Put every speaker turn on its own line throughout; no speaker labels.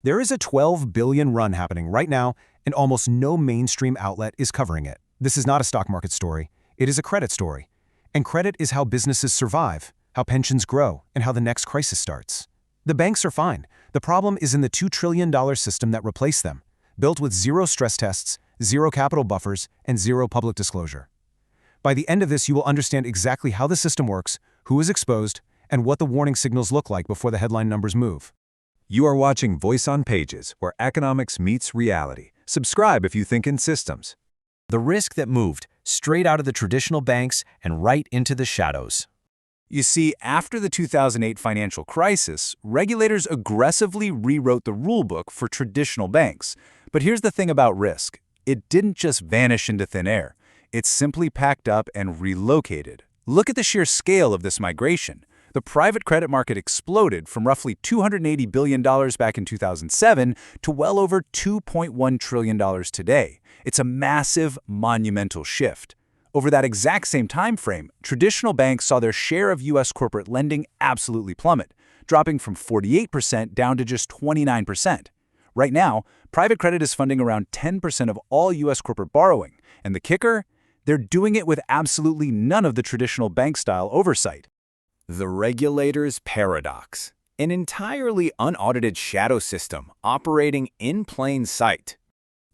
There is a 12 billion run happening right now, and almost no mainstream outlet is covering it. This is not a stock market story. It is a credit story. And credit is how businesses survive, how pensions grow, and how the next crisis starts. The banks are fine. The problem is in the $2 trillion system that replaced them, built with zero stress tests, zero capital buffers, and zero public disclosure. By the end of this, you will understand exactly how the system works, who is exposed, and what the warning signals look like before the headline numbers move.
You are watching Voice on Pages, where economics meets reality. Subscribe if you think in systems.
The risk that moved straight out of the traditional banks and right into the shadows.
You see, after the 2008 financial crisis, regulators aggressively rewrote the rulebook for traditional banks. But here's the thing about risk. It didn't just vanish into thin air. It simply packed up and relocated. Look at the sheer scale of this migration. The private credit market exploded from roughly $280 billion back in 2007 to well over $2.1 trillion today. It's a massive, monumental shift. Over that exact same time frame, traditional banks saw their share of U.S. corporate lending absolutely plummet, dropping from 48% down to just 29%. Right now, private credit is funding around 10% of all U.S. corporate borrowing, and the kicker? They're doing it with absolutely none of the traditional bank-style oversight.
The regulator's paradox. An entirely unaudited shadow system operating in plain sight.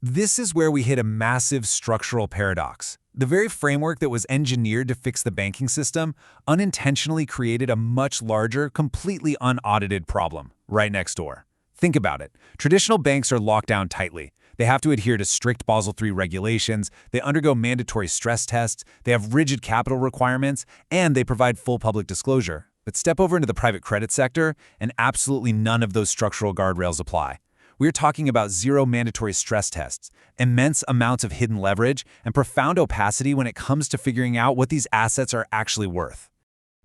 This is where we hit a massive structural paradox. The very framework that was engineered to fix the banking system unintentionally created a much larger, completely unaudited problem right next door. Think about it. Traditional banks are locked down tightly. They have to adhere to strict Basel III regulations, they undergo mandatory stress tests, they have rigid capital requirements, and they provide full public disclosure. But step over into the private credit sector, and absolutely none of those structural guardrails apply. We're talking about zero mandatory stress tests, immense amounts of hidden leverage, and profound opacity when it comes to figuring out what these assets are actually worth.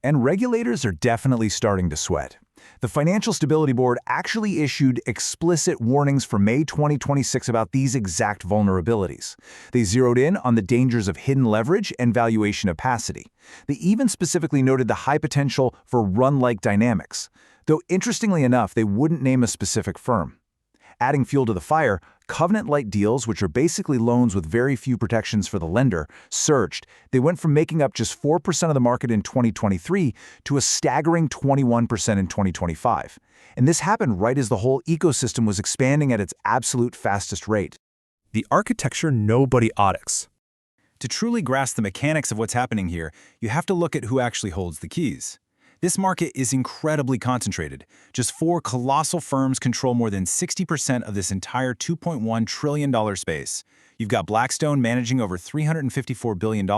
And regulators are definitely starting to sweat. The Financial Stability Board actually issued explicit warnings for May 2026 about these exact vulnerabilities. They zeroed in on the dangers of hidden leverage and valuation opacity. They even specifically noted the high potential for run-like dynamics, though interestingly enough, they wouldn't name a specific firm. Adding fuel to the fire, covenant-light deals, which are basically loans with very few protections for the lender, surged. They went from making up just 4% of the market in 2023 to a staggering 21% in 2025. And this happened right as the whole ecosystem was expanding at its absolute fastest rate.
The architecture nobody audits. To truly grasp the mechanics of what's happening here, you have to look at who actually holds the keys. This market is incredibly concentrated. Just 4 colossal firms control more than 60% of this entire $2.1 trillion space. You've got Blackstone managing over $354 billion,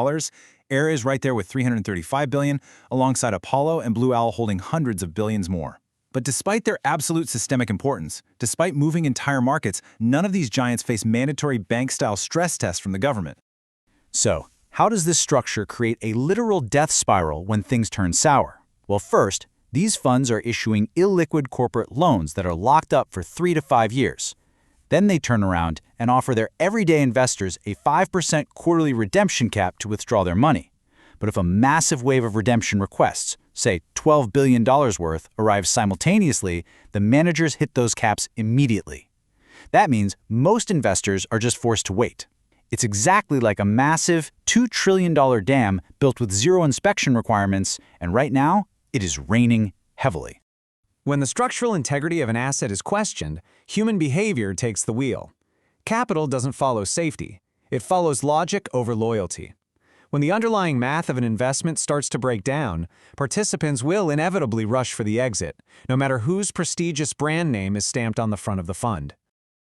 Air is right there with $335 billion, alongside Apollo and Blue Owl holding hundreds of billions more. But despite their absolute systemic importance, despite moving entire markets, none of these giants face mandatory bank-style stress tests from the government. So, how does this structure create a literal death spiral when things turn sour? Well, first, these funds are issuing illiquid corporate loans that are locked up for 3 to 5 years. Then they turn around and offer their everyday investors a 5% quarterly redemption cap to withdraw their money. But if a massive wave of redemption requests, say $12 billion worth, arrives simultaneously, the managers hit those caps immediately. That means most investors are just forced to wait. It's exactly like a massive $2 trillion dam built with zero inspection requirements, and right now, it is raining heavily.
When the structural integrity of an asset is questioned, human behavior takes the wheel. Capital doesn't follow safety. It follows logic over loyalty. When the underlying math of an investment starts to break down, participants will inevitably rush for the exit, no matter whose prestigious brand name is stamped on the front of the fund.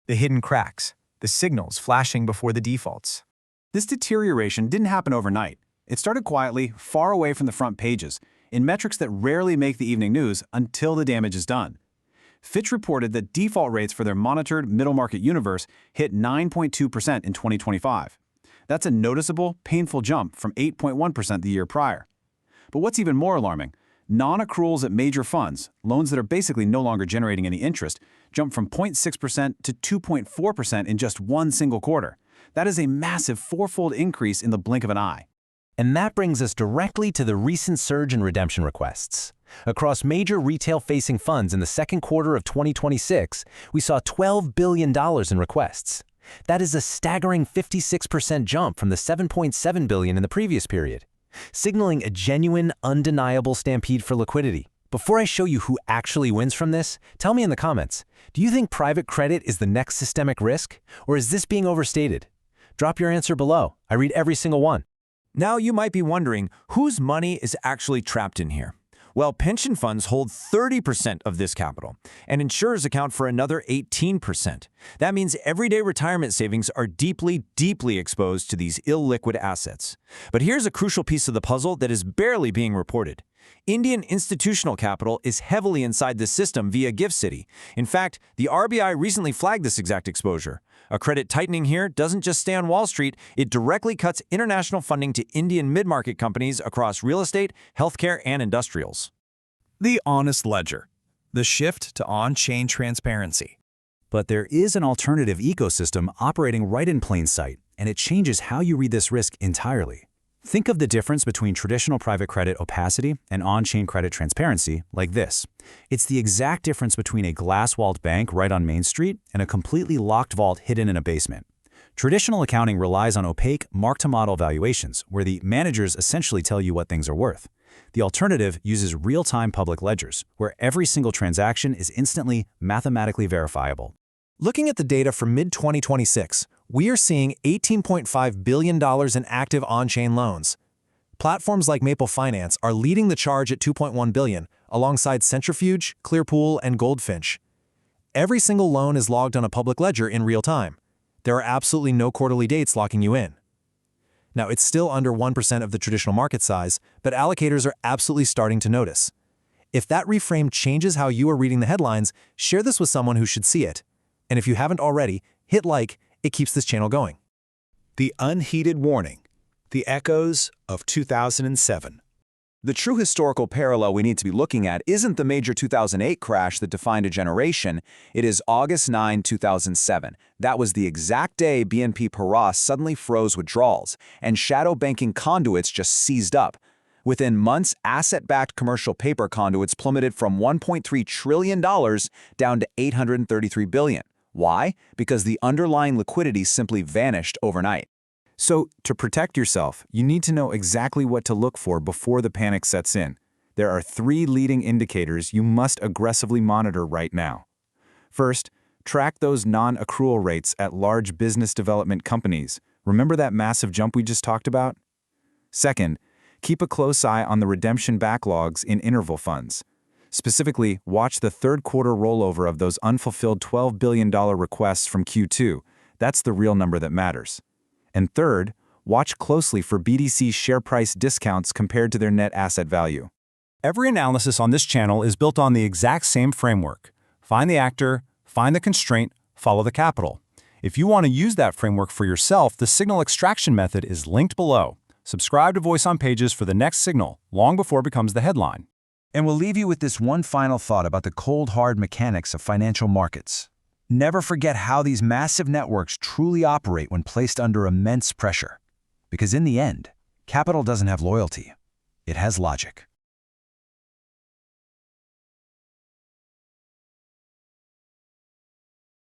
The hidden cracks, the signals flashing before the defaults. This deterioration didn't happen overnight. It started quietly, far away from the front pages, in metrics that rarely make the evening news until the damage is done. Fitch reported that default rates for their monitored middle market universe hit 9.2% in 2025. That's a noticeable, painful jump from 8.1% the year prior. But what's even more alarming, non-accruals at major funds, loans that are basically no longer generating any interest, jumped from 0.6% to 2.4% in just one single quarter. That is a massive 4-fold increase in the blink of an eye.
And that brings us directly to the recent surge in redemption requests.
Across major retail-facing funds in the second quarter of 2026, we saw $12 billion in requests. That is a staggering 56% jump from the $7.7 billion in the previous period, signaling a genuine, undeniable stampede for liquidity. Before I show you who actually wins from this, tell me in the comments, do you think private credit is the next systemic risk, or is this being overstated? Drop your answer below. I read every single one.
Now you might be wondering, whose money is actually trapped in here? Well, pension funds hold 30% of this capital, and insurers account for another 18%. That means everyday retirement savings are deeply, deeply exposed to these illiquid assets. But here's a crucial piece of the puzzle that is barely being reported. Indian institutional capital is heavily inside the system via Gift City. In fact, the RBI recently flagged this exact exposure. A credit tightening here doesn't just stay on Wall Street, it directly cuts international funding to Indian mid-market companies across real estate, healthcare, and industrials.
The honest ledger. The shift to on-chain transparency.
But there is an alternative ecosystem operating right in plain sight, and it changes how you read this risk entirely. Think of the difference between traditional private credit opacity and on-chain credit transparency like this. It's the exact difference between a glass-walled bank right on Main Street and a completely locked vault hidden in a basement. Traditional accounting relies on opaque, mark-to-model valuations, where the managers essentially tell you what things are worth. The alternative uses real-time public ledgers, where every single transaction is instantly, mathematically verifiable.
Looking at the data for mid-2026, we are seeing $18.5 billion in active on-chain loans. Platforms like Maple Finance are leading the charge at $2.1 billion, alongside Centrifuge, Clearpool, and Goldfinch. Every single loan is logged on a public ledger in real time. There are absolutely no quarterly dates locking you in. Now, it's still under 1% of the traditional market size, but allocators are absolutely starting to notice. If that reframe changes how you are reading the headlines, share this with someone who should see it. And if you haven't already, hit like. It keeps this channel going.
The unheeded warning. The echoes of 2007.
The true historical parallel we need to be looking at isn't the major 2008 crash that defined a generation. It is August 9, 2007. That was the exact day BNP Paribas suddenly froze withdrawals, and shadow banking conduits just seized up. Within months, asset-backed commercial paper conduits plummeted from $1.3 trillion down to $833 billion. Why? Because the underlying liquidity simply vanished overnight.
So, to protect yourself, you need to know exactly what to look for before the panic sets in. There are 3 leading indicators you must aggressively monitor right now. First, track those non-accrual rates at large business development companies. Remember that massive jump we just talked about? Second, keep a close eye on the redemption backlogs in interval funds. Specifically, watch the third quarter rollover of those unfulfilled $12 billion requests from Q2. That's the real number that matters. And third, watch closely for BDC share price discounts compared to their net asset value.
Every analysis on this channel is built on the exact same framework. Find the actor, find the constraint, follow the capital. If you want to use that framework for yourself, the signal extraction method is linked below. Subscribe to Voice on Pages for the next signal, long before it becomes the headline.
And we'll leave you with this one final thought about the cold, hard mechanics of financial markets. Never forget how these massive networks truly operate when placed under immense pressure. Because in the end, capital doesn't have loyalty. It has logic.